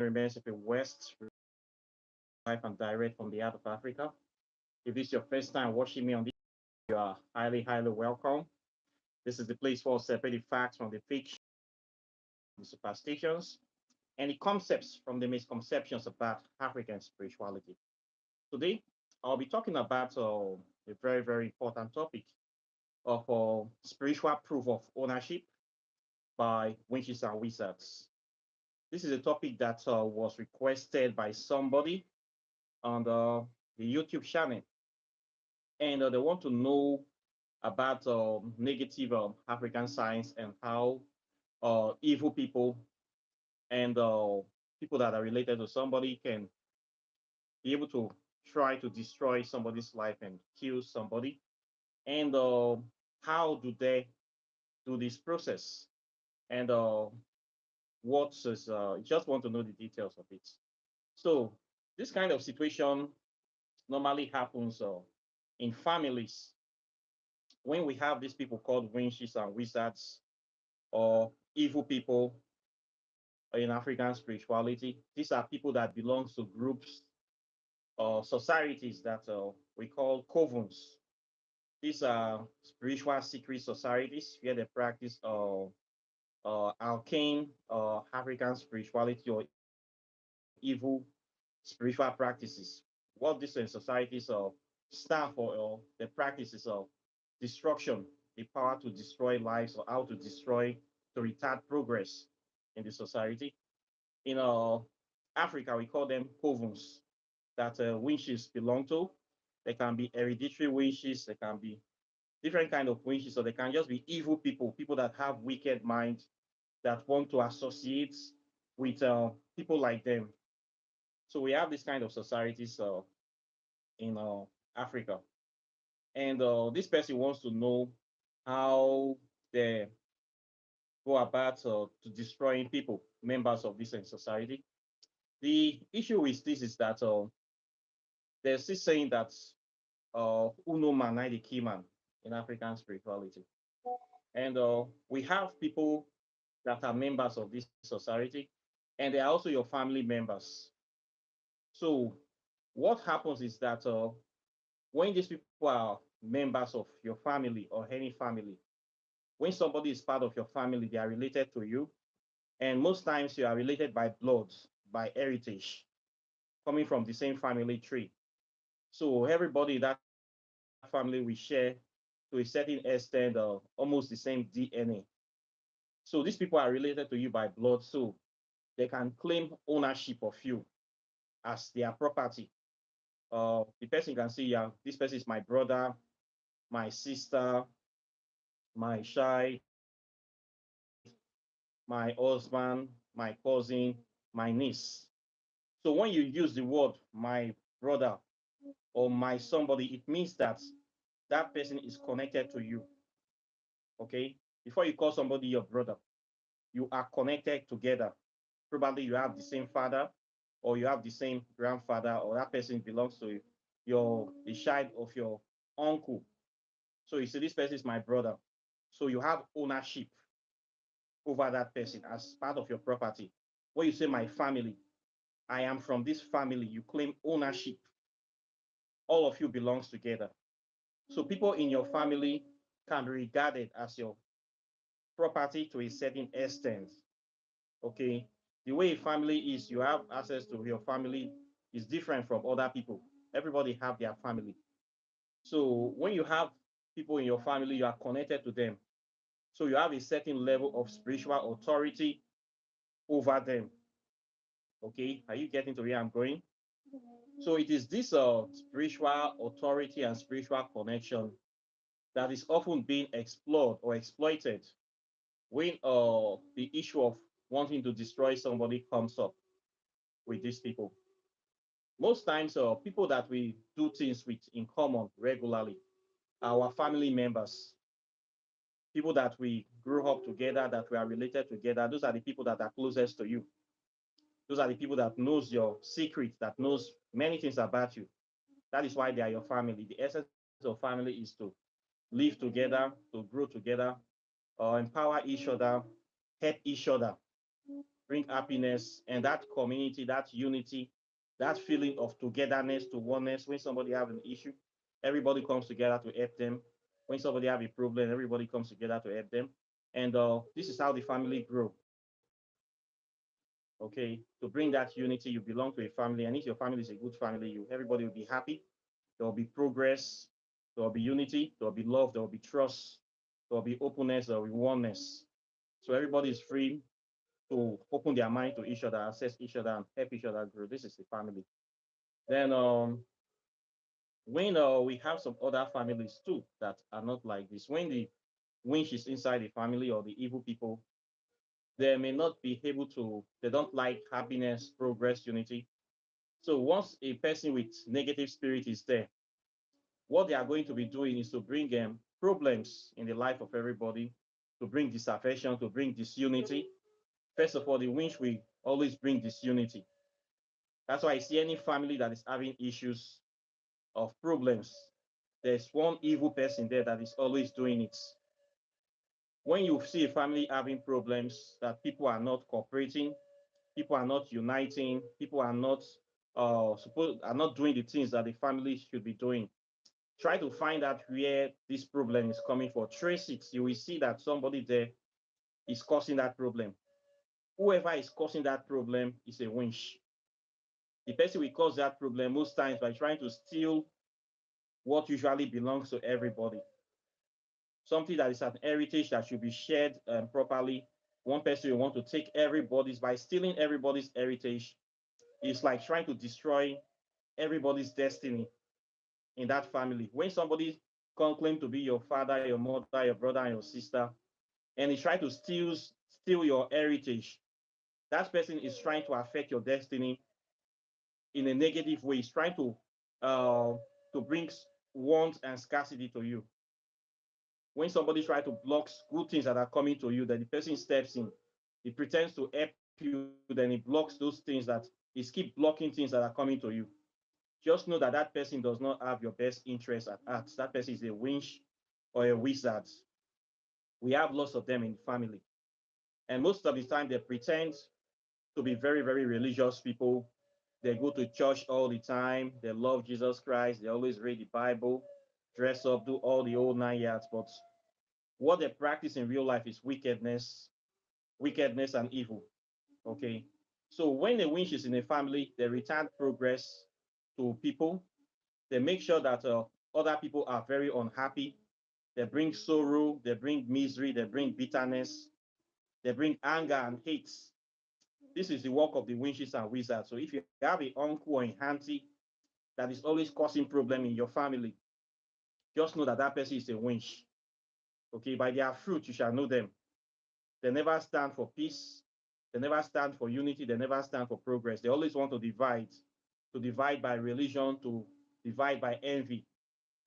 remains of a West live and direct from the heart of Africa. If this is your first time watching me on this, you are highly, highly welcome. This is the place for separating facts from the fiction, the superstitions, and the concepts from the misconceptions about African spirituality. Today, I'll be talking about a very, very important topic of spiritual proof of ownership by witches and wizards. This is a topic that was requested by somebody on the YouTube channel, and they want to know about negative African science and how evil people and people that are related to somebody can be able to try to destroy somebody's life and kill somebody. And how do they do this process? And what is, just want to know the details of it. So this kind of situation normally happens in families when we have these people called witches and wizards or evil people in African spirituality. These are people that belong to groups or societies that we call covens. These are spiritual secret societies where they practice arcane African spirituality or evil spiritual practices. What these societies stand for, the practices of destruction, the power to destroy lives or how to destroy, to retard progress in the society. In Africa, we call them covens that witches belong to. They can be hereditary witches, they can be different kind of witches, or they can just be evil people, people that have wicked minds that want to associate with people like them. So we have this kind of societies in Africa. And this person wants to know how they go about to destroying people, members of this society. The issue with this is that there's this saying that uno man the key man in African spirituality. And we have people that are members of this society, and they are also your family members. So what happens is that when these people are members of your family or any family, when somebody is part of your family, they are related to you. And most times you are related by blood, by heritage, coming from the same family tree. So everybody in that family we share to a certain extent almost the same DNA. So these people are related to you by blood, so they can claim ownership of you as their property. The person can say, yeah, this person is my brother, my sister, my child, my husband, my cousin, my niece. So when you use the word my brother or my somebody, it means that that person is connected to you. Okay. Before you call somebody your brother, you are connected together. Probably you have the same father or you have the same grandfather, or that person belongs to your the child of your uncle. So you say this person is my brother. So you have ownership over that person as part of your property. When you say my family, I am from this family, you claim ownership. All of you belongs together. So people in your family can be regarded as your property to a certain extent. Okay. The way a family is, you have access to your family is different from other people. Everybody have their family. So when you have people in your family, you are connected to them. So you have a certain level of spiritual authority over them. Okay, are you getting to where I'm going? So it is this spiritual authority and spiritual connection that is often being explored or exploited when the issue of wanting to destroy somebody comes up with these people. Most times, people that we do things with in common regularly, our family members, people that we grew up together, that we are related together, those are the people that are closest to you. Those are the people that knows your secret, that knows many things about you. That is why they are your family. The essence of family is to live together, to grow together, empower each other, help each other. bring happiness and that community, that unity, that feeling of togetherness, to oneness. When somebody have an issue, everybody comes together to help them. When somebody have a problem, everybody comes together to help them. And this is how the family grow. Okay, to bring that unity, you belong to a family, and if your family is a good family, you everybody will be happy. There will be progress. There will be unity. There will be love. There will be trust. There will be openness. There will be oneness. So everybody is free to open their mind to each other, access each other, and help each other grow. This is the family. Then when we have some other families too that are not like this. When the winch is inside the family or the evil people, they may not be able to, they don't like happiness, progress, unity. So once a person with negative spirit is there, what they are going to be doing is to bring problems in the life of everybody, to bring disaffection, to bring disunity. First of all, the winch will always bring disunity. That's why I see any family that is having issues of problems, there's one evil person there that is always doing it. When you see a family having problems, that people are not cooperating, people are not uniting, people are not doing the things that the family should be doing. Try to find out where this problem is coming from. Trace it. You will see that somebody there is causing that problem. Whoever is causing that problem is a winch. The person will cause that problem most times by trying to steal what usually belongs to everybody. Something that is an heritage that should be shared properly. One person will want to take everybody's, by stealing everybody's heritage. It's like trying to destroy everybody's destiny in that family. When somebody can claim to be your father, your mother, your brother, and your sister, and he try to steal your heritage, that person is trying to affect your destiny in a negative way. He's trying to bring want and scarcity to you. When somebody tries to block good things that are coming to you, then the person steps in. He pretends to help you, then he blocks those things that he keep blocking things that are coming to you. Just know that that person does not have your best interest at heart. That person is a winch or a wizard. We have lots of them in the family. And most of the time, they pretend to be very, very religious people. They go to church all the time. They love Jesus Christ. They always read the Bible, dress up, do all the old 9 yards. But what they practice in real life is wickedness and evil. Okay. So when a winch is in a family, they return progress to people. They make sure that other people are very unhappy. They bring sorrow, they bring misery, they bring bitterness, they bring anger and hate. This is the work of the winches and wizards. So if you have an uncle or an auntie that is always causing problem in your family, just know that that person is a winch. Okay, by their fruit you shall know them. They never stand for peace. They never stand for unity. They never stand for progress. They always want to divide by religion, to divide by envy.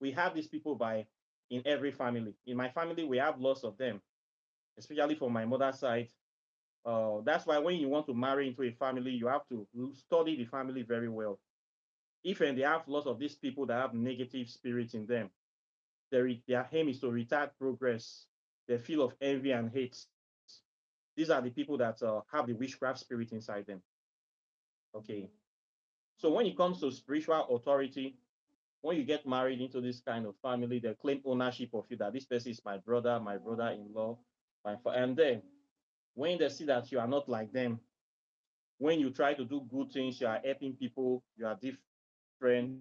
We have these people by in every family. In my family, we have lots of them, especially from my mother's side. That's why when you want to marry into a family, you have to study the family very well. If and they have lots of these people that have negative spirits in them, their aim is to retard progress. They feel of envy and hate. These are the people that have the witchcraft spirit inside them. Okay. So when it comes to spiritual authority, when you get married into this kind of family, they claim ownership of you, that this person is my brother-in-law, and then when they see that you are not like them, when you try to do good things, you are helping people, you are different,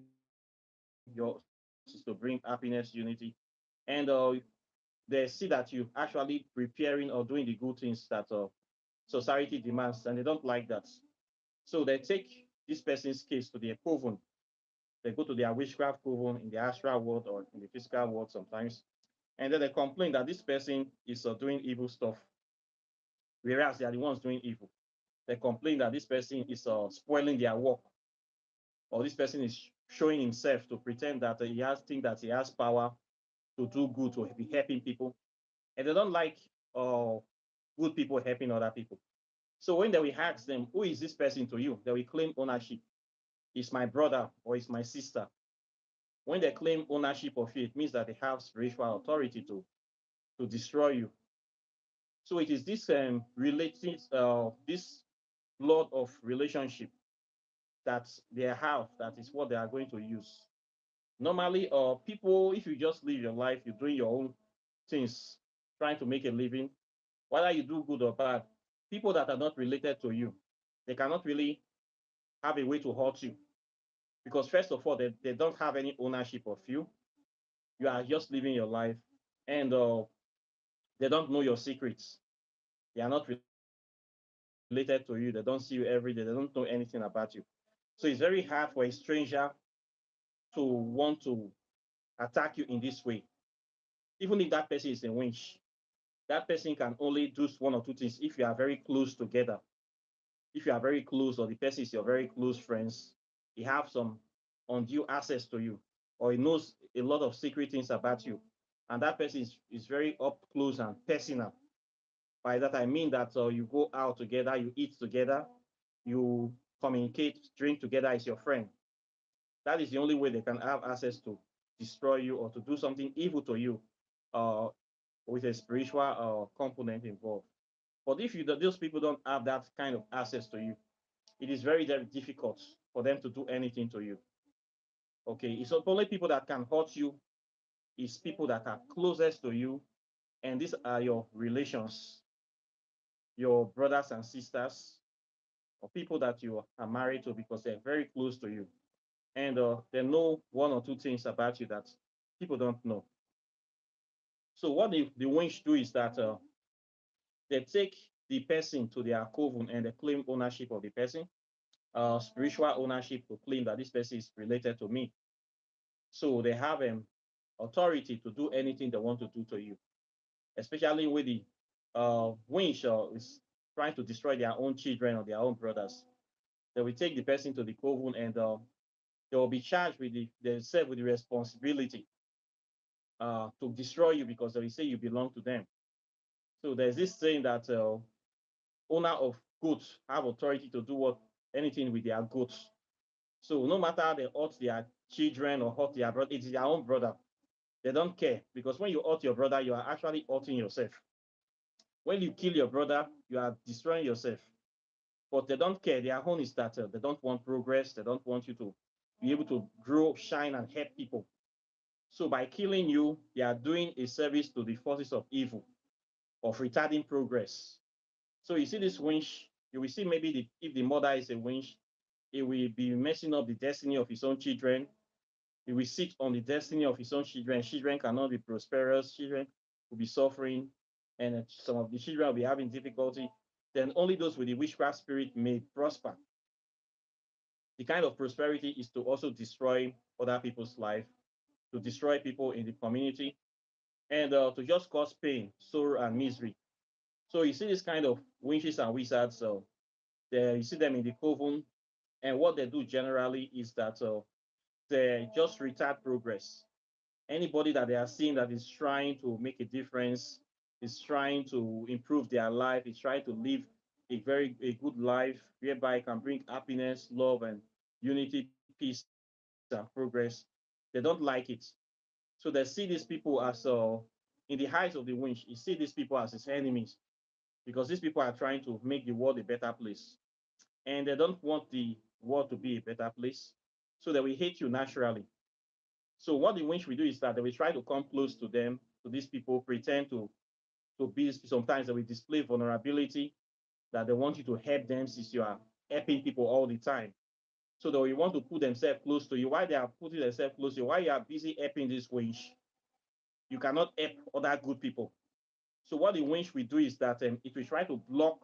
your is to bring happiness, unity, and they see that you actually preparing or doing the good things that society demands, and they don't like that. So they take this person's case to their coven. They go to their witchcraft coven in the astral world or in the physical world sometimes, and then they complain that this person is doing evil stuff, whereas they are the ones doing evil. They complain that this person is spoiling their work, or this person is showing himself to pretend that he has power to do good, to be helping people, and they don't like uh, good people helping other people. So when they will ask them, who is this person to you? They will claim ownership. It's my brother or it's my sister. When they claim ownership of you, it means that they have spiritual authority to destroy you. So it is this related, this blood of relationship that they have, that is what they are going to use. Normally, people, if you just live your life, you're doing your own things, trying to make a living, whether you do good or bad, people that are not related to you, they cannot really have a way to hurt you because first of all, they don't have any ownership of you. You are just living your life, and they don't know your secrets. They are not related to you. They don't see you every day. They don't know anything about you. So it's very hard for a stranger to want to attack you in this way. Even if that person is a winch, that person can only do one or two things if you are very close together. If you are very close, or the person is your very close friends, he have some undue access to you, or he knows a lot of secret things about you, and that person is very up close and personal. By that I mean that you go out together, you eat together, you communicate, drink together as your friend. That is the only way they can have access to destroy you or to do something evil to you, uh, with a spiritual component involved. But if those people don't have that kind of access to you, it is very, very difficult for them to do anything to you. Okay, it's only people that can hurt you is people that are closest to you, and these are your relations, your brothers and sisters, or people that you are married to because they're very close to you, and they know one or two things about you that people don't know. So what the winch do is that they take the person to their coven and they claim ownership of the person, spiritual ownership to claim that this person is related to me. So they have authority to do anything they want to do to you, especially with the winch is trying to destroy their own children or their own brothers. They will take the person to the coven and they will be charged with themselves with the responsibility to destroy you because they will say you belong to them. So there's this saying that owner of goats have authority to do what anything with their goats. So no matter they hurt their children or hurt their brother, it's their own brother. They don't care because when you hurt your brother, you are actually hurting yourself. When you kill your brother, you are destroying yourself. But they don't care. Their own is that they don't want progress. They don't want you to be able to grow, shine, and help people. So by killing you, they are doing a service to the forces of evil, of retarding progress. So you see this winch, you will see maybe if the mother is a winch, it will be messing up the destiny of his own children. He will sit on the destiny of his own children. Children cannot be prosperous. Children will be suffering, and some of the children will be having difficulty. Then only those with the witchcraft spirit may prosper. The kind of prosperity is to also destroy other people's life, to destroy people in the community, and to just cause pain, sorrow, and misery. So you see this kind of witches and wizards. So you see them in the coven, and what they do generally is that they just retard progress. Anybody that they are seeing that is trying to make a difference, is trying to improve their life, is trying to live a good life whereby it can bring happiness, love, and unity, peace, and progress. They don't like it. So they see these people as in the eyes of the winch, you see these people as his enemies because these people are trying to make the world a better place. And they don't want the world to be a better place. So they will hate you naturally. So what the winch will do is that they will try to come close to them, to these people, pretend to be, sometimes they will display vulnerability, that they want you to help them since you are helping people all the time. So they will want to put themselves close to you. While they are putting themselves close to you, while you are busy helping this winch, you cannot help other good people. So what the winch will do is that it will try to block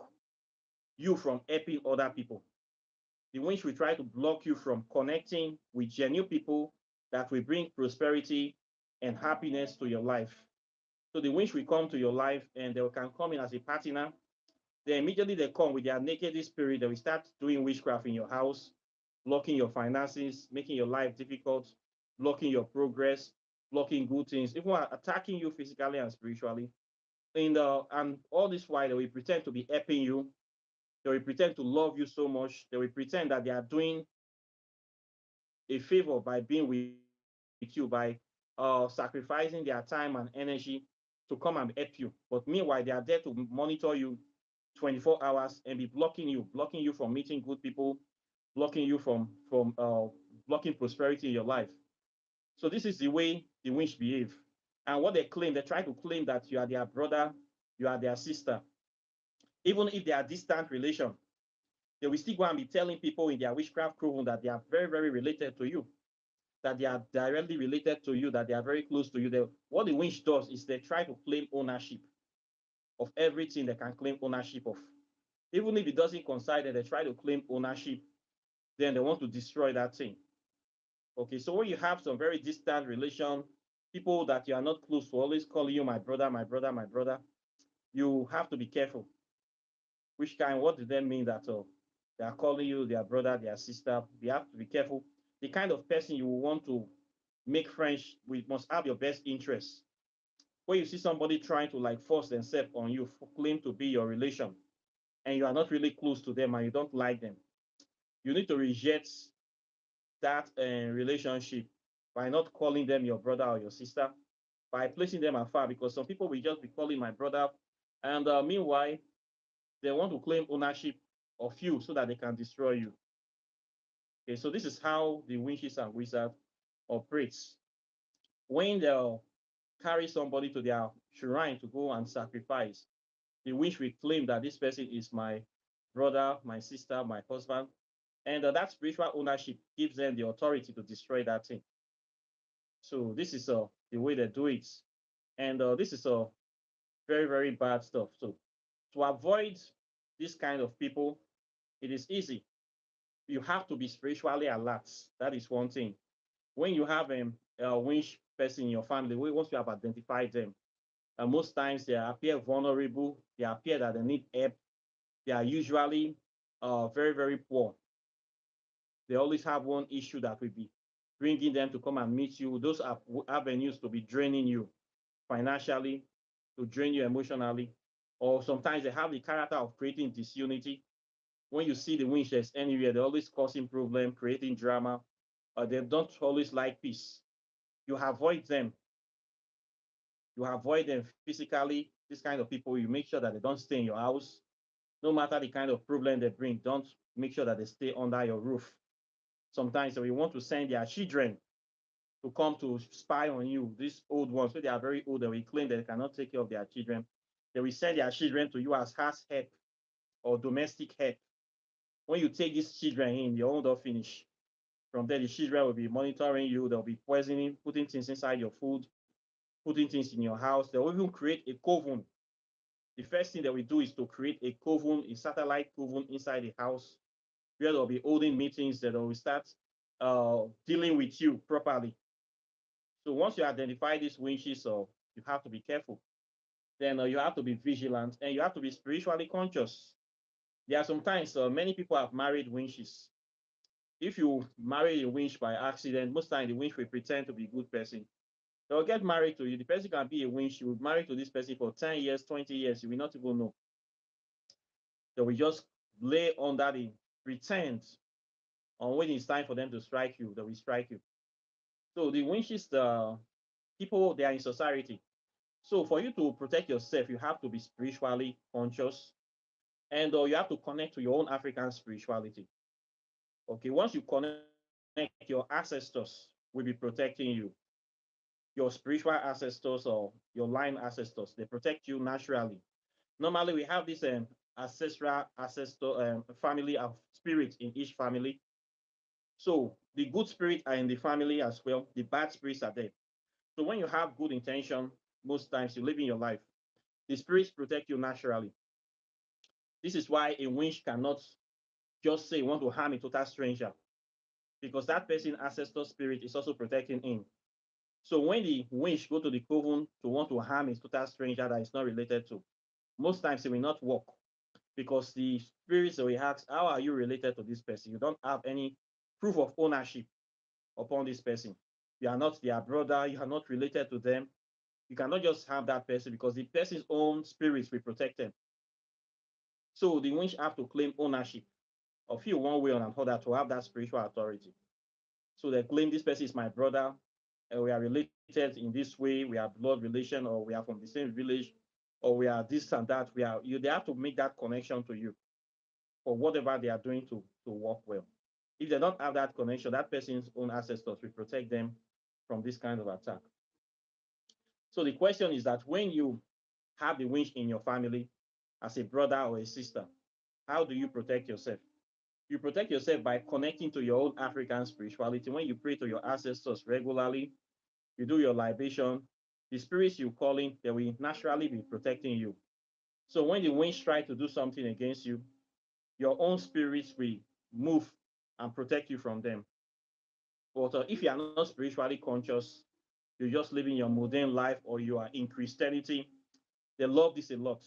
you from helping other people. The winch will try to block you from connecting with genuine people that will bring prosperity and happiness to your life. So the winch will come to your life and they can come in as a partner. Then immediately they come with their naked spirit. They will start doing witchcraft in your house, blocking your finances, making your life difficult, blocking your progress, blocking good things, even attacking you physically and spiritually. And all this while they will pretend to be helping you. They will pretend to love you so much. They will pretend that they are doing a favor by being with you, by sacrificing their time and energy to come and help you. But meanwhile, they are there to monitor you, 24 hours and be blocking you from meeting good people, blocking you from blocking prosperity in your life. So this is the way the winch behave. And what they claim, they try to claim that you are their brother, you are their sister. Even if they are distant relation, they will still go and be telling people in their witchcraft coven that they are very, very related to you, that they are directly related to you, that they are very close to you. What the winch does is they try to claim ownership of everything they can claim ownership of. Even if it doesn't coincide, they try to claim ownership, then they want to destroy that thing. Okay, so when you have some very distant relation, people that you are not close to always calling you my brother, my brother, my brother, you have to be careful. Which kind, what does that mean that they are calling you their brother, their sister? You have to be careful. The kind of person you want to make friends with must have your best interests. When you see somebody trying to like force themselves on you, claim to be your relation, and you are not really close to them and you don't like them, you need to reject that relationship by not calling them your brother or your sister, by placing them afar, because some people will just be calling my brother, and meanwhile, they want to claim ownership of you so that they can destroy you. Okay, so this is how the witches and wizards operates. When they'll carry somebody to their shrine to go and sacrifice, the witch will claim that this person is my brother, my sister, my husband, and that spiritual ownership gives them the authority to destroy that thing. So this is the way they do it, and this is very, very bad stuff. So to avoid this kind of people, it is easy. You have to be spiritually alert. That is one thing. When you have a winch person in your family, once you have identified them, most times they appear vulnerable. They appear that they need help. They are usually very, very poor. They always have one issue that will be bringing them to come and meet you. Those are avenues to be draining you financially, to drain you emotionally, or sometimes they have the character of creating disunity. When you see the winches anywhere, they're always causing problem, creating drama. They don't always like peace. You avoid them. You avoid them physically. This kind of people, you make sure that they don't stay in your house. No matter the kind of problem they bring, don't make sure that they stay under your roof. Sometimes we want to send their children to come to spy on you. These old ones, when they are very old, they will claim that they cannot take care of their children. They will send their children to you as house help or domestic help. When you take these children in, your own don't finish. From there, the children will be monitoring you. They'll be poisoning, putting things inside your food, putting things in your house. They'll even create a coven. The first thing that we do is to create a coven, a satellite coven inside the house, where they'll be holding meetings that will start dealing with you properly. So once you identify these winches, you have to be careful. Then you have to be vigilant and you have to be spiritually conscious. There are sometimes many people have married winches. If you marry a winch by accident, most times the winch will pretend to be a good person. They'll get married to you. The person can be a winch. You will marry to this person for 10 years, 20 years. You will not even know. They will just lay under the pretend on when it's time for them to strike you, they will strike you. So the winches, the people, they are in society. So for you to protect yourself, you have to be spiritually conscious and you have to connect to your own African spirituality. Okay, once you connect, your ancestors will be protecting you. Your spiritual ancestors or your line ancestors, they protect you naturally. Normally, we have this ancestral ancestor family of spirits in each family. So the good spirits are in the family as well. The bad spirits are there. So when you have good intention, most times you live in your life, the spirits protect you naturally. This is why a witch cannot just say want to harm a total stranger because that person ancestor spirit is also protecting him. So when the witch go to the coven to want to harm a total stranger that is not related to, most times it will not work because the spirits will ask, how are you related to this person? You don't have any proof of ownership upon this person. You are not their brother, you are not related to them. You cannot just have that person because the person's own spirits will protect them. So the witch have to claim ownership of you one way or another to have that spiritual authority. So they claim this person is my brother, and we are related in this way, we are blood relation, or we are from the same village. or we are this and that. We are you. They have to make that connection to you for whatever they are doing to work well. If they don't have that connection, that person's own ancestors will protect them from this kind of attack. So the question is that when you have the winch in your family as a brother or a sister, how do you protect yourself? You protect yourself by connecting to your own African spirituality. When you pray to your ancestors regularly, you do your libation, the spirits you call in, they will naturally be protecting you. So when the winds try to do something against you, your own spirits will move and protect you from them. But if you are not spiritually conscious, you're just living your mundane life or you are in Christianity, they love this a lot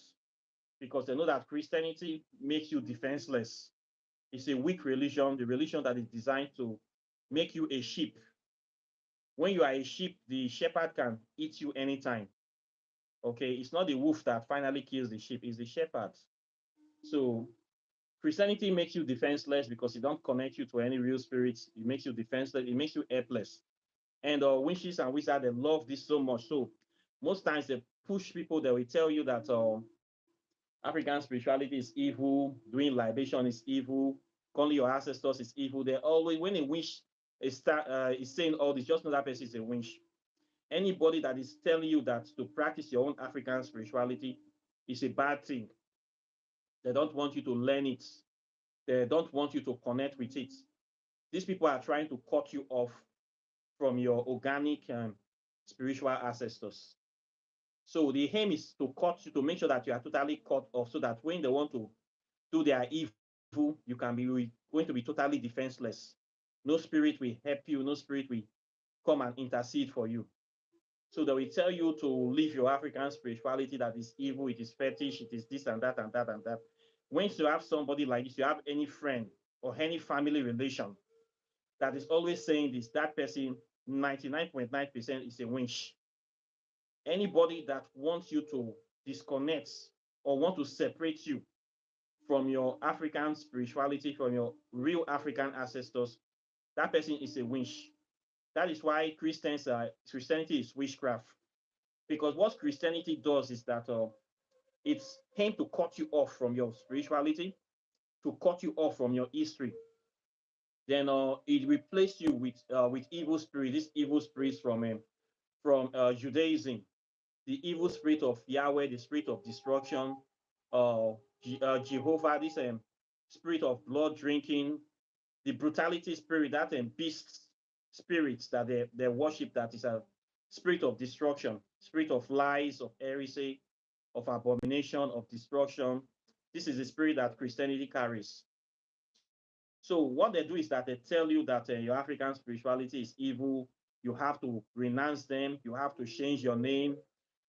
because they know that Christianity makes you defenseless. It's a weak religion, the religion that is designed to make you a sheep. When you are a sheep, the shepherd can eat you anytime. Okay, it's not the wolf that finally kills the sheep, it's the shepherd. So Christianity makes you defenseless because it don't connect you to any real spirits. It makes you defenseless. It makes you helpless. And witches and wizards, they love this so much. So most times they push people. They will tell you that African spirituality is evil, doing libation is evil, calling your ancestors is evil. They always, when a witch is saying all this, just know that person is a witch. Anybody that is telling you that to practice your own African spirituality is a bad thing. They don't want you to learn it. They don't want you to connect with it. These people are trying to cut you off from your organic spiritual ancestors. So the aim is to cut you, to make sure that you are totally cut off so that when they want to do their evil, you can be going to be totally defenseless. No spirit will help you, no spirit will come and intercede for you. So they will tell you to leave your African spirituality that is evil, it is fetish, it is this and that and that and that. Once you have somebody like this, you have any friend or any family relation that is always saying this, that person 99.9% is a winch. Anybody that wants you to disconnect or want to separate you from your African spirituality, from your real African ancestors, that person is a winch. That is why Christianity is witchcraft. Because what Christianity does is that it's aimed to cut you off from your spirituality, to cut you off from your history. Then it replaces you with evil spirits, these evil spirits from Judaism, the evil spirit of Yahweh, the spirit of destruction, Jehovah, this spirit of blood drinking, the brutality spirit, that beast spirits that they worship, that is a spirit of destruction, spirit of lies, of heresy, of abomination, of destruction. This is the spirit that Christianity carries. So what they do is that they tell you that your African spirituality is evil. You have to renounce them. You have to change your name.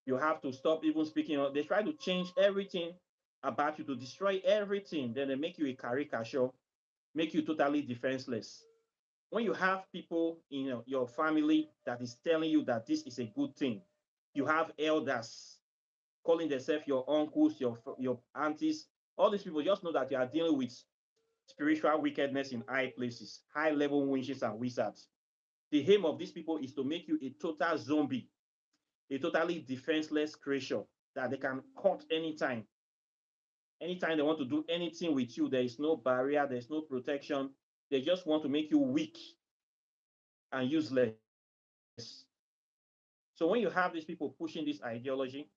You have to stop even speaking. They try to change everything about you, to destroy everything. Then they make you a caricature, make you totally defenseless. When you have people in your family that is telling you that this is a good thing, you have elders calling themselves your uncles, your aunties, all these people, just know that you are dealing with spiritual wickedness in high places, high level witches and wizards. The aim of these people is to make you a total zombie, a totally defenseless creature that they can cut anytime. Anytime they want to do anything with you, there is no barrier, there's no protection. They just want to make you weak and useless. So when you have these people pushing this ideology,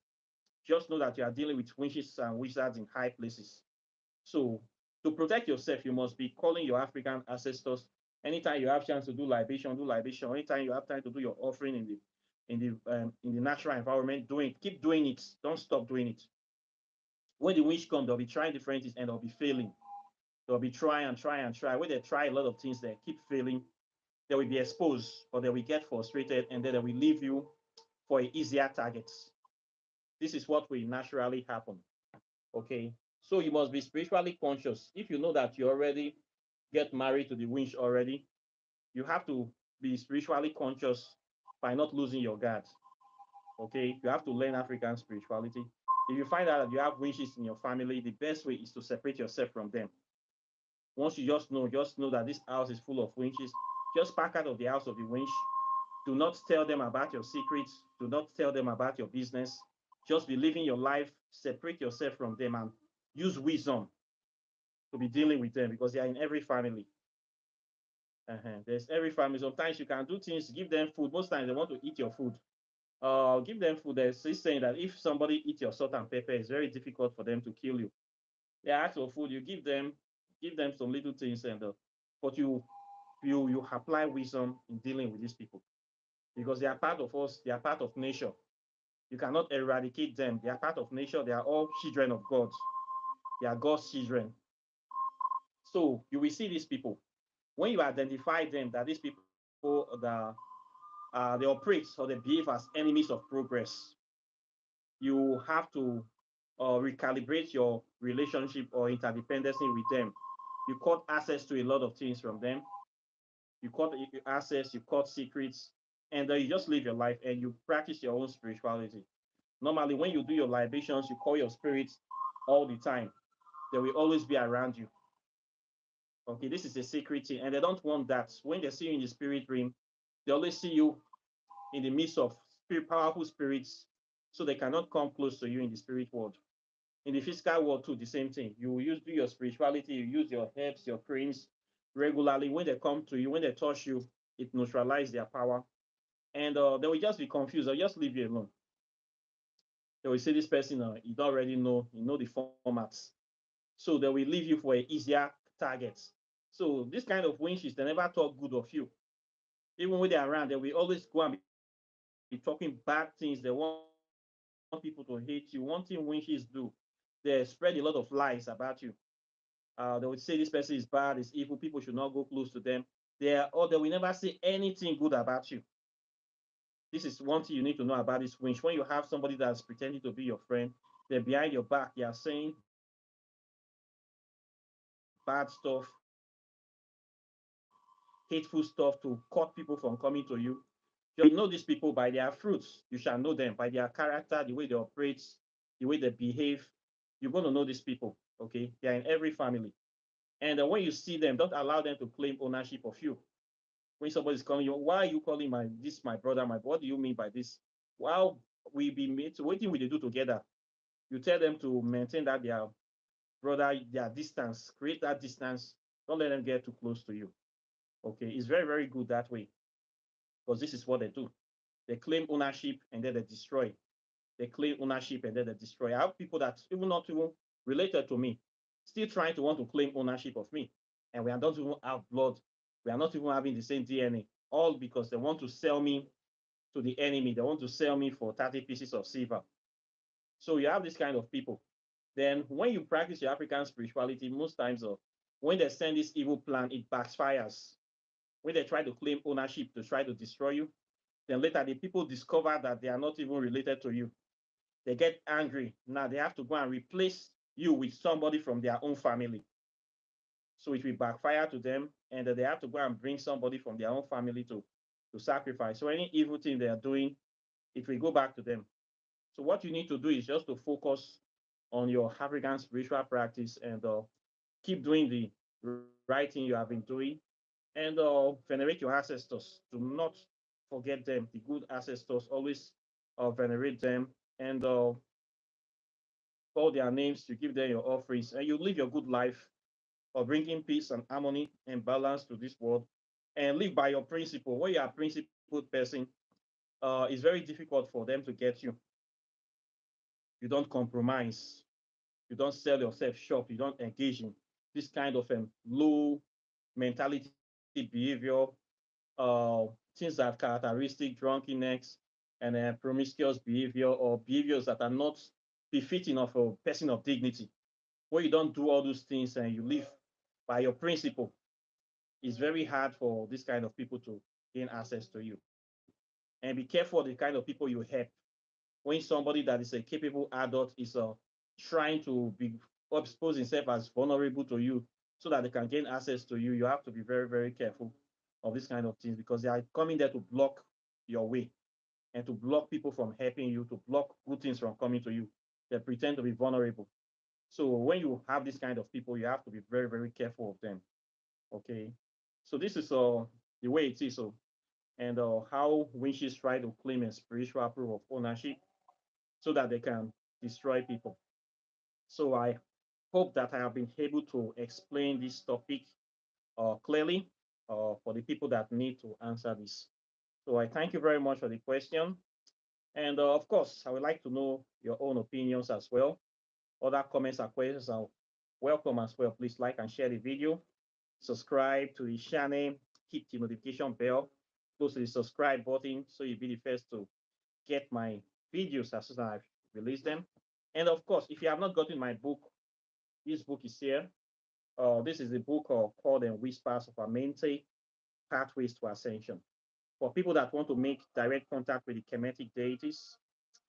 just know that you are dealing with witches and wizards in high places. So to protect yourself, you must be calling your African ancestors. Anytime you have chance to do libation, do libation. Anytime you have time to do your offering in the natural environment, do it. Keep doing it. Don't stop doing it. When the witch come, they'll be trying different things and they'll be failing. They'll be trying and try and try. When they try a lot of things, they keep failing. They will be exposed or they will get frustrated and then they will leave you for an easier target. This is what will naturally happen. Okay. So you must be spiritually conscious. If you know that you already get married to the winch already, you have to be spiritually conscious by not losing your guard. Okay. You have to learn African spirituality. If you find out that you have winches in your family, the best way is to separate yourself from them. Once you just know that this house is full of winches, just pack out of the house of the winch. Do not tell them about your secrets. Do not tell them about your business. Just be living your life, separate yourself from them, and use wisdom to be dealing with them because they are in every family. There's every family. Sometimes you can do things, give them food. Most times they want to eat your food. Give them food. There's this saying that if somebody eats your salt and pepper, it's very difficult for them to kill you. They ask for food, you give them some little things, and but you apply wisdom in dealing with these people because they are part of us. They are part of nature. You cannot eradicate them. They are part of nature. They are all children of God. They are God's children. So you will see these people when you identify them that these people they operate or they behave as enemies of progress. You have to recalibrate your relationship or interdependency with them. You cut access to a lot of things from them. You cut access, you cut secrets, and you just live your life and you practice your own spirituality. Normally, when you do your libations, you call your spirits all the time. They will always be around you. Okay, this is a secret thing, and they don't want that. When they see you in the spirit realm, they always see you in the midst of powerful spirits, so they cannot come close to you in the spirit world. In the physical world too, the same thing. You use do your spirituality, you use your herbs, your creams regularly. When they come to you, when they touch you, it neutralizes their power, and they will just be confused. They'll just leave you alone. They will say this person, you don't already know, you know the formats, so they will leave you for an easier target. So this kind of winches, they never talk good of you. Even when they're around, they will always go and be talking bad things. They want people to hate you. One thing winches do, they spread a lot of lies about you. They would say this person is bad, is evil, people should not go close to them. Or they will never say anything good about you. This is one thing you need to know about this winch. When you have somebody that's pretending to be your friend, they're behind your back, they are saying bad stuff, hateful stuff to cut people from coming to you. You know these people by their fruits. You shall know them by their character, the way they operate, the way they behave. You're going to know these people. Okay, they are in every family. And when you see them, don't allow them to claim ownership of you. When somebody's calling you, why are you calling why are you calling this my brother, my what do you mean by this? While we be waiting we they do together, you tell them to maintain that their brother, their distance, create that distance. Don't let them get too close to you. Okay, it's very, very good that way because this is what they do. They claim ownership and then they destroy. They claim ownership and then they destroy. I have people that even not even related to me, still trying to want to claim ownership of me. And we are not even have blood. We are not even having the same DNA. All because they want to sell me to the enemy. They want to sell me for 30 pieces of silver. So you have this kind of people. Then when you practice your African spirituality, most times when they send this evil plan, it backfires. When they try to claim ownership to try to destroy you, then later the people discover that they are not even related to you. They get angry. Now they have to go and replace you with somebody from their own family. So it will backfire to them, and they have to go and bring somebody from their own family to sacrifice. So any evil thing they are doing, it will go back to them. So what you need to do is just to focus on your African spiritual practice and keep doing the right thing you have been doing, and venerate your ancestors. Do not forget them, the good ancestors. Always venerate them and call their names. You give them your offerings, and you live your good life of bringing peace and harmony and balance to this world, and live by your principle. When you are a principled person, it's very difficult for them to get you. You don't compromise. You don't sell yourself short. You don't engage in this kind of low mentality behavior, things that characteristic drunkenness and promiscuous behavior or behaviors that are not befitting of a person of dignity. When you don't do all those things and you live by your principle, it's very hard for this kind of people to gain access to you. And be careful of the kind of people you help. When somebody that is a capable adult is trying to be expose himself as vulnerable to you so that they can gain access to you, you have to be very, very careful of this kind of things because they are coming there to block your way and to block people from helping you, to block good things from coming to you. They pretend to be vulnerable. So when you have this kind of people, you have to be very, very careful of them. Okay. So this is the way it is. So and how witches try to claim a spiritual proof of ownership. so that they can destroy people. So I hope that I have been able to explain this topic clearly for the people that need to answer this. So I thank you very much for the question. And of course, I would like to know your own opinions as well. Other comments or questions are welcome as well. Please like and share the video. Subscribe to the channel. Hit the notification bell. Close to the subscribe button so you'll be the first to get my videos as soon as I release them. And of course, if you have not gotten my book, this book is here. This is the book called Whispers of Amente, Pathways to Ascension. For people that want to make direct contact with the Kemetic deities,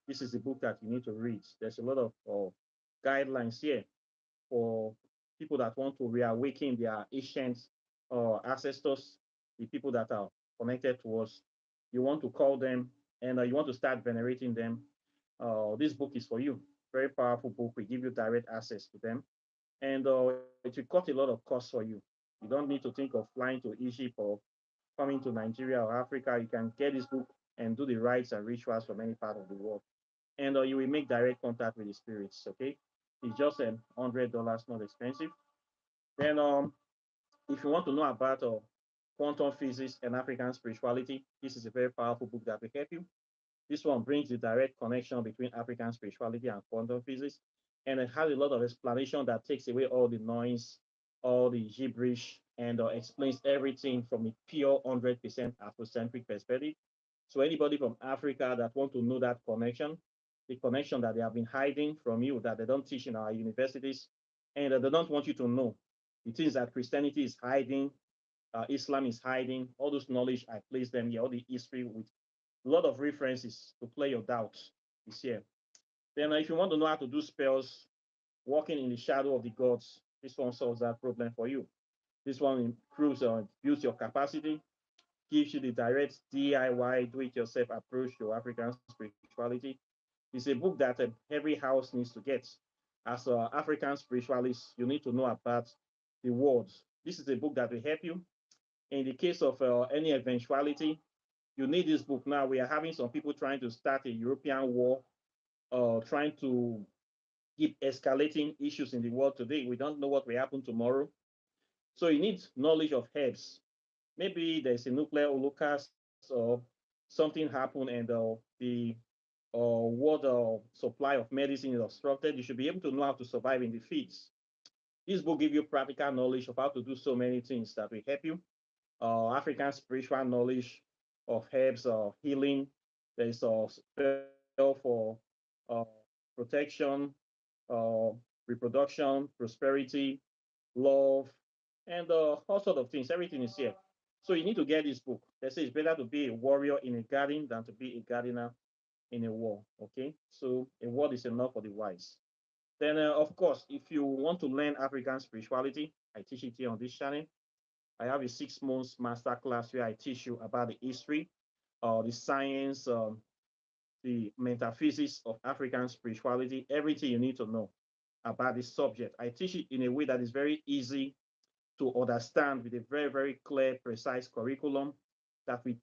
this is the book that you need to read. There's a lot of guidelines here for people that want to reawaken their ancient ancestors, the people that are connected to us. You want to call them and you want to start venerating them. This book is for you. Very powerful book. We give you direct access to them. And it will cut a lot of costs for you. You don't need to think of flying to Egypt or coming to Nigeria or Africa. You can get this book and do the rites and rituals from any part of the world. And you will make direct contact with the spirits. Okay, it's just $100, not expensive. Then if you want to know about quantum physics and African spirituality, this is a very powerful book that will help you. This one brings the direct connection between African spirituality and quantum physics, and it has a lot of explanation that takes away all the noise, all the gibberish, and explains everything from a pure 100% Afrocentric perspective. So anybody from Africa that want to know that connection, the connection that they have been hiding from you, that they don't teach in our universities, and that they don't want you to know, the things that Christianity is hiding, Islam is hiding, all those knowledge, I place them here, all the history with a lot of references to clear your doubts is here. Then if you want to know how to do spells, walking in the shadow of the gods, this one solves that problem for you. This one improves builds your capacity, gives you the direct DIY, do-it-yourself approach to African spirituality. It's a book that every house needs to get. As African spiritualists, you need to know about the words. This is a book that will help you. In the case of any eventuality, you need this book now. We are having some people trying to start a European war, trying to keep escalating issues in the world today. We don't know what will happen tomorrow. So you need knowledge of herbs. Maybe there's a nuclear holocaust or something happened and the world supply of medicine is obstructed. You should be able to know how to survive in the fields. This book gives you practical knowledge of how to do so many things that will help you. African spiritual knowledge of herbs or healing. There's a spell for uh, protection, uh, reproduction, prosperity, love, and all sort of things. Everything is here. So you need to get this book. They say it's better to be a warrior in a garden than to be a gardener in a war. Okay, so a word is enough for the wise. Then, of course, if you want to learn African spirituality, I teach it here on this channel. I have a 6 months master class where I teach you about the history, the science, the metaphysics of African spirituality, everything you need to know about this subject. I teach it in a way that is very easy to understand with a very, very clear, precise curriculum that will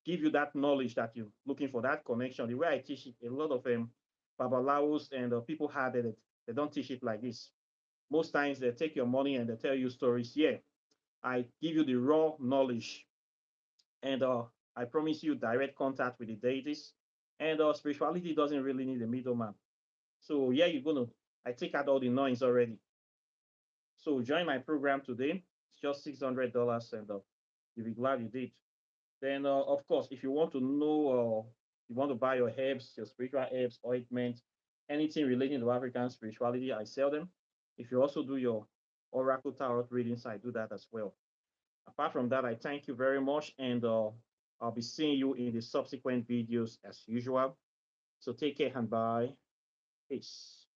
give you that knowledge that you're looking for, that connection. The way I teach it, a lot of babalawos and people had it. They don't teach it like this. Most times they take your money and they tell you stories. Yeah, I give you the raw knowledge, and I promise you direct contact with the deities. And spirituality doesn't really need a middleman. So yeah, you're gonna. I take out all the noise already. So join my program today. It's just $600, and you'll be glad you did. Then, of course, if you want to know, you want to buy your herbs, your spiritual herbs, ointment, anything relating to African spirituality, I sell them. If you also do your oracle tarot readings, I do that as well. Apart from that, I thank you very much, and I'll be seeing you in the subsequent videos as usual. So take care and bye. Peace.